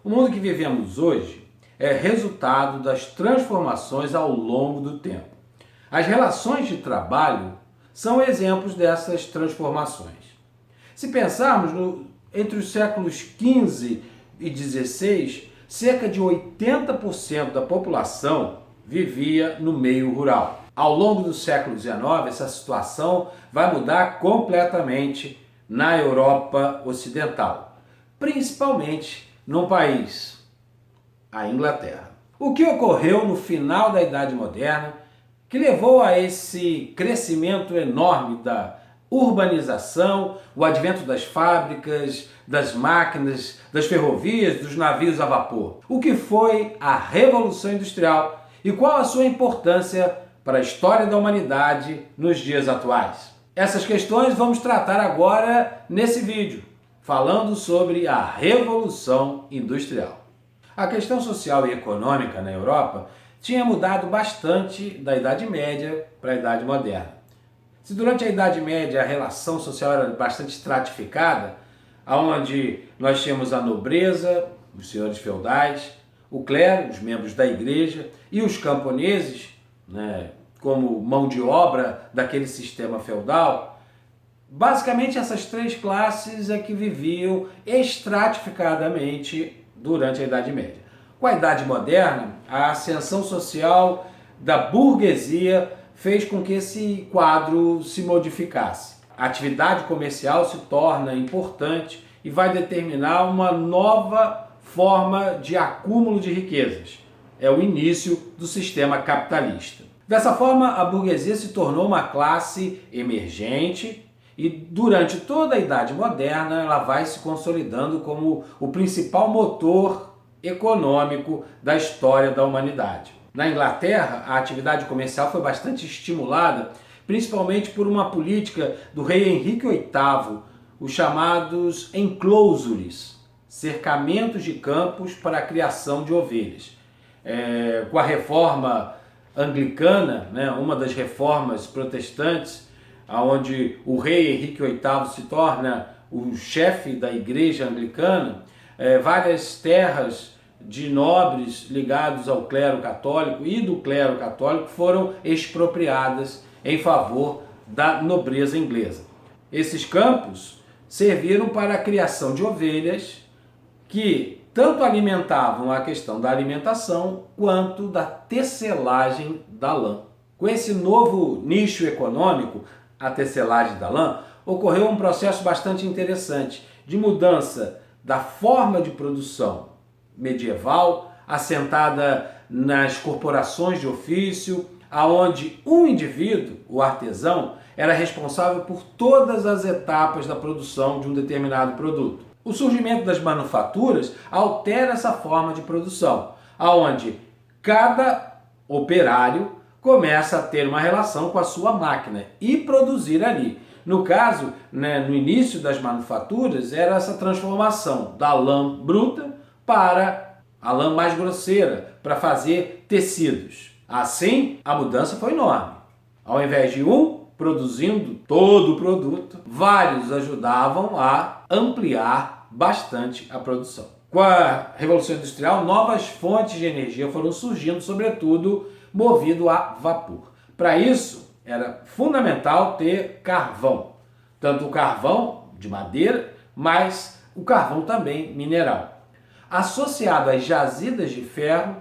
O mundo que vivemos hoje é resultado das transformações ao longo do tempo. As relações de trabalho são exemplos dessas transformações. Se pensarmos entre os séculos XV e XVI, cerca de 80% da população vivia no meio rural. Ao longo do século XIX, essa situação vai mudar completamente na Europa Ocidental, principalmente num país, a Inglaterra. O que ocorreu no final da Idade Moderna que levou a esse crescimento enorme da urbanização, o advento das fábricas, das máquinas, das ferrovias, dos navios a vapor? O que foi a Revolução Industrial e qual a sua importância para a história da humanidade nos dias atuais? Essas questões vamos tratar agora nesse vídeo, falando sobre a Revolução Industrial. A questão social e econômica na Europa tinha mudado bastante da Idade Média para a Idade Moderna. Se durante a Idade Média a relação social era bastante estratificada, onde nós tínhamos a nobreza, os senhores feudais, o clero, os membros da igreja e os camponeses, como mão de obra daquele sistema feudal, basicamente essas três classes é que viviam estratificadamente durante a Idade Média. Com a Idade Moderna, a ascensão social da burguesia fez com que esse quadro se modificasse. A atividade comercial se torna importante e vai determinar uma nova forma de acúmulo de riquezas. É o início do sistema capitalista. Dessa forma, a burguesia se tornou uma classe emergente e durante toda a Idade Moderna ela vai se consolidando como o principal motor econômico da história da humanidade. Na Inglaterra, a atividade comercial foi bastante estimulada, principalmente por uma política do rei Henrique VIII, os chamados enclosures, cercamentos de campos para a criação de ovelhas. Com a reforma anglicana, uma das reformas protestantes, onde o rei Henrique VIII se torna o chefe da igreja anglicana, várias terras de nobres ligados ao clero católico e do clero católico foram expropriadas em favor da nobreza inglesa. Esses campos serviram para a criação de ovelhas que tanto alimentavam a questão da alimentação quanto da tecelagem da lã. Com esse novo nicho econômico, a tecelagem da lã, ocorreu um processo bastante interessante de mudança da forma de produção medieval, assentada nas corporações de ofício, aonde um indivíduo, o artesão, era responsável por todas as etapas da produção de um determinado produto. O surgimento das manufaturas altera essa forma de produção, aonde cada operário começa a ter uma relação com a sua máquina e produzir ali. No caso, no início das manufaturas, era essa transformação da lã bruta para a lã mais grosseira, para fazer tecidos. Assim, a mudança foi enorme. Ao invés de um produzindo todo o produto, vários ajudavam a ampliar bastante a produção. Com a Revolução Industrial, novas fontes de energia foram surgindo, sobretudo movido a vapor. Para isso, era fundamental ter carvão, tanto o carvão de madeira, mas o carvão também mineral. Associado às jazidas de ferro,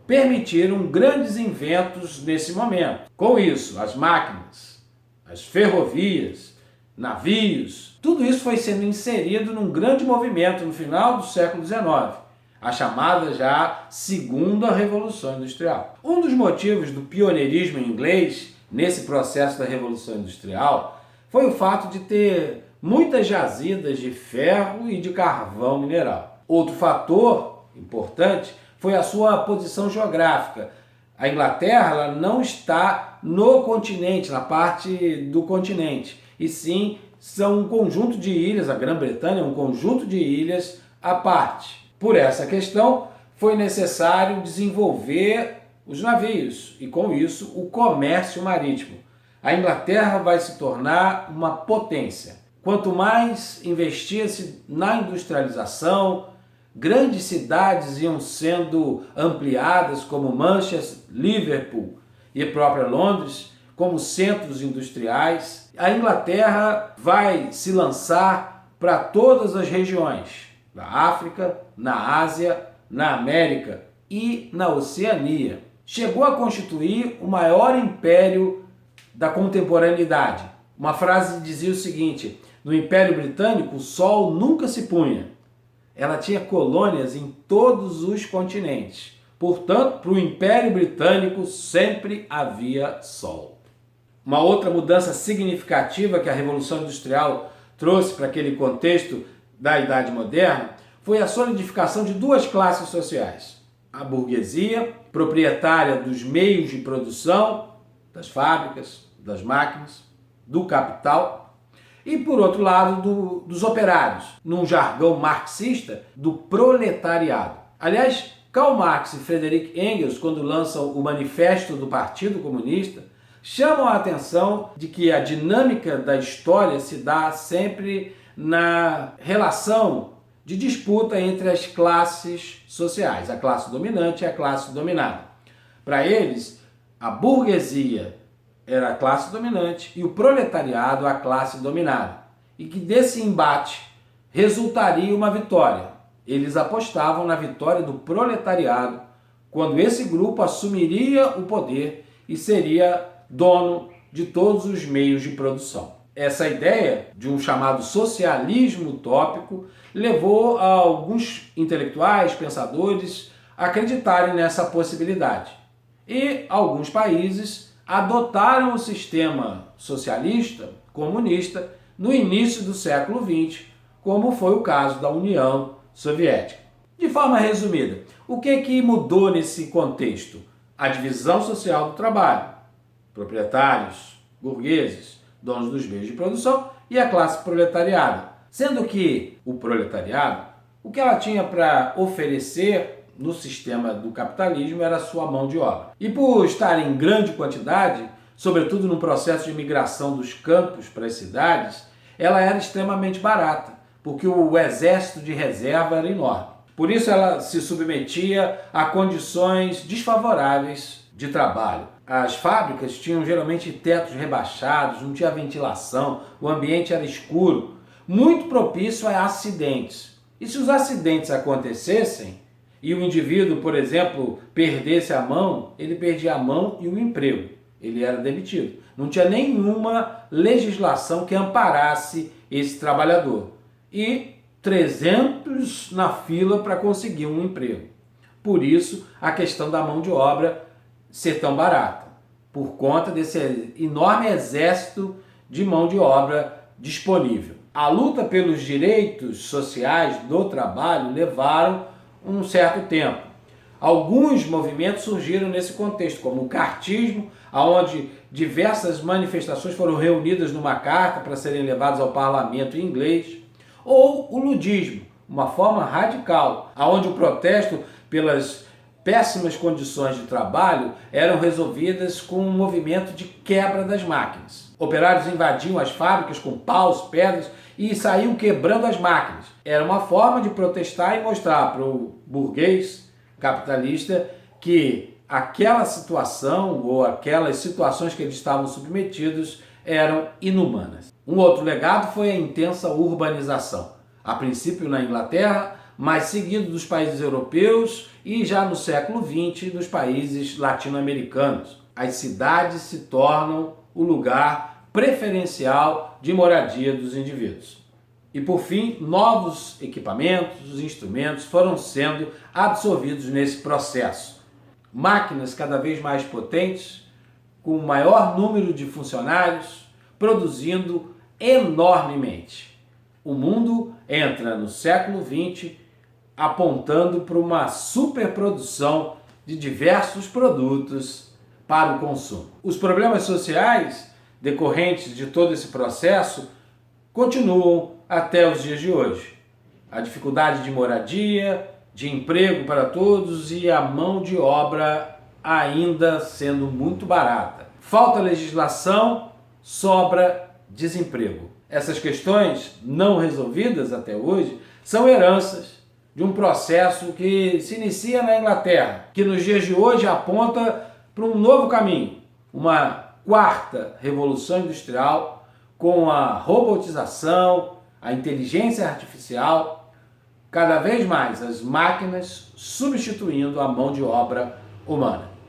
permitiram grandes inventos nesse momento. Com isso, as máquinas, as ferrovias, navios, tudo isso foi sendo inserido num grande movimento no final do século XIX, a chamada já Segunda Revolução Industrial. Um dos motivos do pioneirismo inglês nesse processo da Revolução Industrial foi o fato de ter muitas jazidas de ferro e de carvão mineral. Outro fator importante foi a sua posição geográfica. A Inglaterra ela não está no continente, na parte do continente, e sim são um conjunto de ilhas, a Grã-Bretanha é um conjunto de ilhas à parte. Por essa questão, foi necessário desenvolver os navios e, com isso, o comércio marítimo. A Inglaterra vai se tornar uma potência. Quanto mais investia-se na industrialização, Grandes cidades iam sendo ampliadas, como Manchester, Liverpool e a própria Londres, como centros industriais. A Inglaterra vai se lançar para todas as regiões, na África, na Ásia, na América e na Oceania. Chegou a constituir o maior império da contemporaneidade. Uma frase dizia o seguinte: no Império Britânico o sol nunca se punha. Ela tinha colônias em todos os continentes. Portanto, para o Império Britânico sempre havia sol. Uma outra mudança significativa que a Revolução Industrial trouxe para aquele contexto da Idade Moderna foi a solidificação de duas classes sociais. A burguesia, proprietária dos meios de produção, das fábricas, das máquinas, do capital, e, por outro lado, dos operários, num jargão marxista, do proletariado. Aliás, Karl Marx e Friedrich Engels, quando lançam o Manifesto do Partido Comunista, chamam a atenção de que a dinâmica da história se dá sempre na relação de disputa entre as classes sociais, a classe dominante e a classe dominada. Para eles, a burguesia era a classe dominante e o proletariado a classe dominada. E que desse embate resultaria uma vitória. Eles apostavam na vitória do proletariado, quando esse grupo assumiria o poder e seria dono de todos os meios de produção. Essa ideia de um chamado socialismo utópico levou a alguns intelectuais, pensadores, a acreditarem nessa possibilidade. E alguns países adotaram o sistema socialista, comunista, no início do século XX, como foi o caso da União Soviética. De forma resumida, o que mudou nesse contexto? A divisão social do trabalho, proprietários, burgueses, donos dos meios de produção e a classe proletariada. Sendo que o proletariado, o que ela tinha para oferecer no sistema do capitalismo era a sua mão de obra. E por estar em grande quantidade, sobretudo no processo de migração dos campos para as cidades, ela era extremamente barata, porque o exército de reserva era enorme. Por isso ela se submetia a condições desfavoráveis de trabalho. As fábricas tinham geralmente tetos rebaixados, não tinha ventilação, o ambiente era escuro, muito propício a acidentes. E se os acidentes acontecessem, e o indivíduo, por exemplo, perdesse a mão, ele perdia a mão e o emprego. Ele era demitido. Não tinha nenhuma legislação que amparasse esse trabalhador. E 300 na fila para conseguir um emprego. Por isso, a questão da mão de obra ser tão barata, por conta desse enorme exército de mão de obra disponível. A luta pelos direitos sociais do trabalho levaram um certo tempo. Alguns movimentos surgiram nesse contexto, como o cartismo, onde diversas manifestações foram reunidas numa carta para serem levadas ao parlamento inglês, ou o ludismo, uma forma radical, onde o protesto pelas péssimas condições de trabalho eram resolvidas com um movimento de quebra das máquinas. Operários invadiam as fábricas com paus, pedras e saíam quebrando as máquinas. Era uma forma de protestar e mostrar para o burguês capitalista que aquela situação ou aquelas situações que eles estavam submetidos eram inumanas. Um outro legado foi a intensa urbanização, a princípio na Inglaterra, mas seguido dos países europeus e já no século XX nos países latino-americanos. As cidades se tornam o lugar preferencial de moradia dos indivíduos. E por fim, novos equipamentos, instrumentos foram sendo absorvidos nesse processo. Máquinas cada vez mais potentes, com maior número de funcionários, produzindo enormemente. O mundo entra no século XX apontando para uma superprodução de diversos produtos para o consumo. Os problemas sociais decorrentes de todo esse processo continuam até os dias de hoje. A dificuldade de moradia, de emprego para todos e a mão de obra ainda sendo muito barata. Falta legislação, sobra desemprego. Essas questões não resolvidas até hoje são heranças de um processo que se inicia na Inglaterra, que nos dias de hoje aponta para um novo caminho, uma quarta revolução industrial com a robotização, a inteligência artificial, cada vez mais as máquinas substituindo a mão de obra humana.